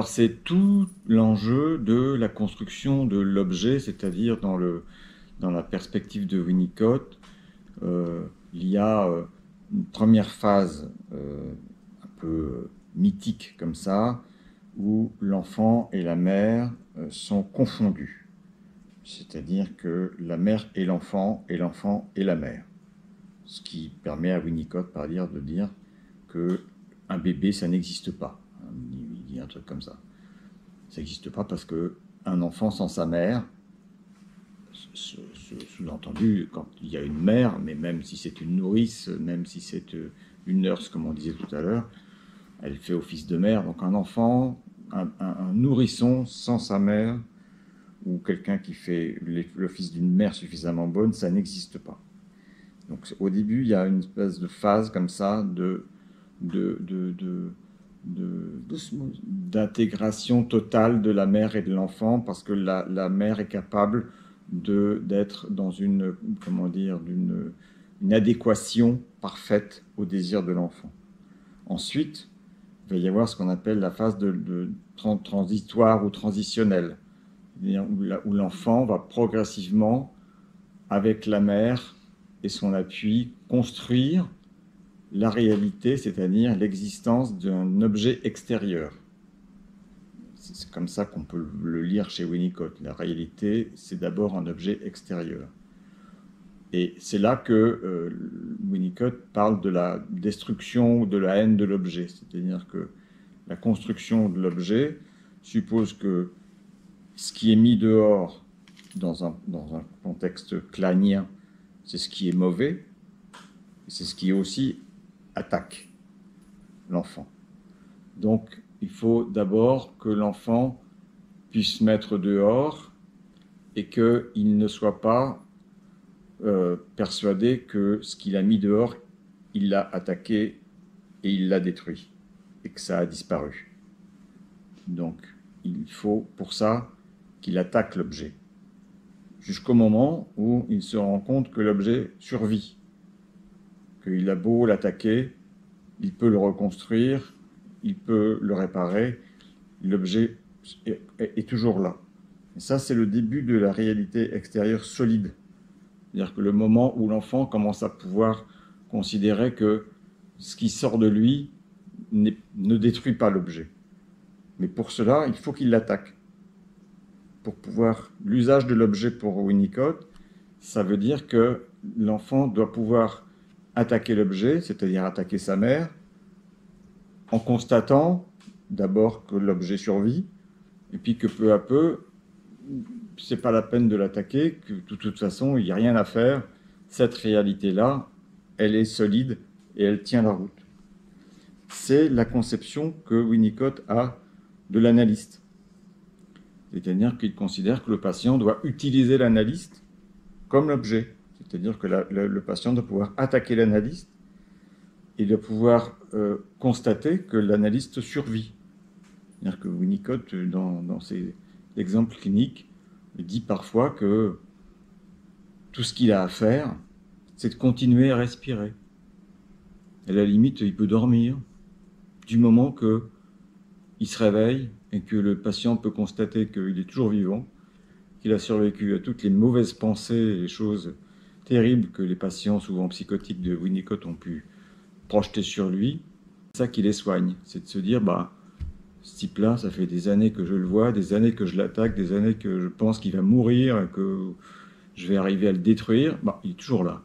Alors c'est tout l'enjeu de la construction de l'objet, c'est-à-dire dans la perspective de Winnicott, il y a une première phase un peu mythique comme ça, où l'enfant et la mère sont confondus. C'est-à-dire que la mère est l'enfant et l'enfant est la mère. Ce qui permet à Winnicott de dire que un bébé, ça n'existe pas. Il dit un truc comme ça. Ça n'existe pas parce qu'un enfant sans sa mère, sous-entendu, quand il y a une mère, mais même si c'est une nourrice, même si c'est une nurse, comme on disait tout à l'heure, elle fait office de mère. Donc un enfant, un nourrisson sans sa mère, ou quelqu'un qui fait l'office d'une mère suffisamment bonne, ça n'existe pas. Donc au début, il y a une espèce de phase comme ça d'intégration totale de la mère et de l'enfant, parce que la mère est capable d'être dans une, comment dire, une adéquation parfaite au désir de l'enfant. Ensuite, il va y avoir ce qu'on appelle la phase transitoire ou transitionnelle, où l'enfant va progressivement, avec la mère et son appui, construire la réalité, c'est-à-dire l'existence d'un objet extérieur. C'est comme ça qu'on peut le lire chez Winnicott. La réalité, c'est d'abord un objet extérieur. Et c'est là que Winnicott parle de la destruction ou de la haine de l'objet. C'est-à-dire que la construction de l'objet suppose que ce qui est mis dehors dans un contexte kleynien, c'est ce qui est mauvais, c'est ce qui aussi attaque l'enfant. Donc, il faut d'abord que l'enfant puisse mettre dehors et qu'il ne soit pas persuadé que ce qu'il a mis dehors, il l'a attaqué et il l'a détruit et que ça a disparu. Donc, il faut pour ça qu'il attaque l'objet jusqu'au moment où il se rend compte que l'objet survit, qu'il a beau l'attaquer, il peut le reconstruire, il peut le réparer, l'objet est toujours là. Et ça, c'est le début de la réalité extérieure solide. C'est-à-dire que le moment où l'enfant commence à pouvoir considérer que ce qui sort de lui ne détruit pas l'objet. Mais pour cela, il faut qu'il l'attaque. Pour pouvoir, l'usage de l'objet pour Winnicott, ça veut dire que l'enfant doit pouvoir attaquer l'objet, c'est-à-dire attaquer sa mère, en constatant d'abord que l'objet survit, et puis que peu à peu, c'est pas la peine de l'attaquer, que de toute façon, il n'y a rien à faire. Cette réalité-là, elle est solide et elle tient la route. C'est la conception que Winnicott a de l'analyste. C'est-à-dire qu'il considère que le patient doit utiliser l'analyste comme l'objet. C'est-à-dire que le patient doit pouvoir attaquer l'analyste et doit pouvoir constater que l'analyste survit. C'est-à-dire que Winnicott, dans ses exemples cliniques, dit parfois que tout ce qu'il a à faire, c'est de continuer à respirer. À la limite, il peut dormir du moment qu'il se réveille et que le patient peut constater qu'il est toujours vivant, qu'il a survécu à toutes les mauvaises pensées et les choses terribles que les patients, souvent psychotiques de Winnicott, ont pu projeter sur lui. C'est ça qui les soigne, c'est de se dire, ce type-là, ça fait des années que je le vois, des années que je l'attaque, des années que je pense qu'il va mourir et que je vais arriver à le détruire. Il est toujours là,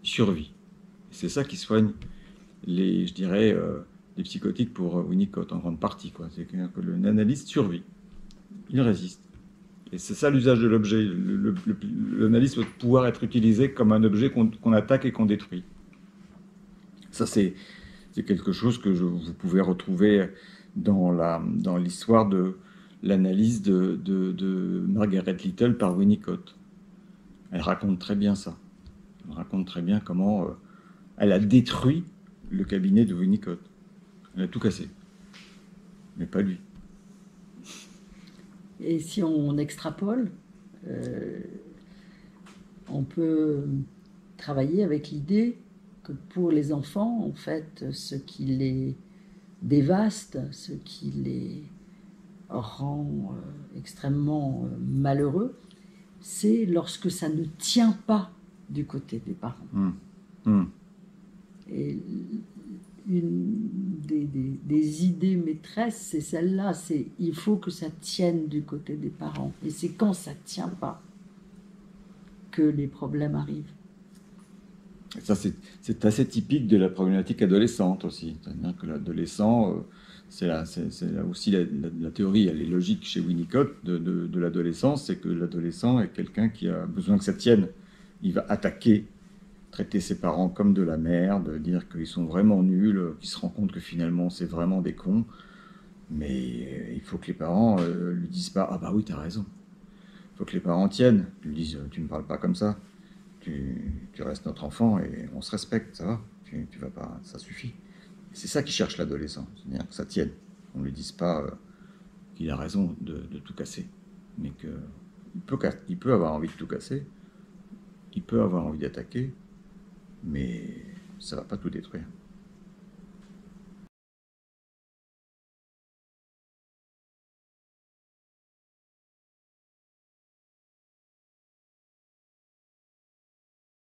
il survit. C'est ça qui soigne les psychotiques pour Winnicott en grande partie, quoi. C'est que l'analyste survit, il résiste. Et c'est ça l'usage de l'objet. L'analyste doit pouvoir être utilisé comme un objet qu'on attaque et qu'on détruit. Ça, c'est quelque chose que vous pouvez retrouver dans l'histoire de l'analyse de Margaret Little par Winnicott. Elle raconte très bien ça. Elle raconte très bien comment elle a détruit le cabinet de Winnicott. Elle a tout cassé. Mais pas lui. Et si on extrapole, on peut travailler avec l'idée que pour les enfants, en fait, ce qui les dévaste, ce qui les rend extrêmement malheureux, c'est lorsque ça ne tient pas du côté des parents. Et une des idées maîtresses, c'est celle-là, c'est il faut que ça tienne du côté des parents. Et c'est quand ça ne tient pas que les problèmes arrivent. Et ça, c'est assez typique de la problématique adolescente aussi. C'est-à-dire que l'adolescent, c'est là aussi la théorie, elle est logique chez Winnicott de l'adolescence, c'est que l'adolescent est quelqu'un qui a besoin que ça tienne. Il va attaquer, traiter ses parents comme de la merde, dire qu'ils sont vraiment nuls, qu'il se rend compte que finalement c'est vraiment des cons. Mais il faut que les parents lui disent pas « Ah bah oui, t'as raison ». Il faut que les parents tiennent, lui disent « Tu me parles pas comme ça, tu restes notre enfant et on se respecte, ça va, tu vas pas, ça suffit ». C'est ça qui cherche l'adolescent, c'est-à-dire que ça tienne. On ne lui dise pas qu'il a raison de tout casser, mais qu'il peut avoir envie de tout casser, il peut avoir envie d'attaquer, mais ça va pas tout détruire.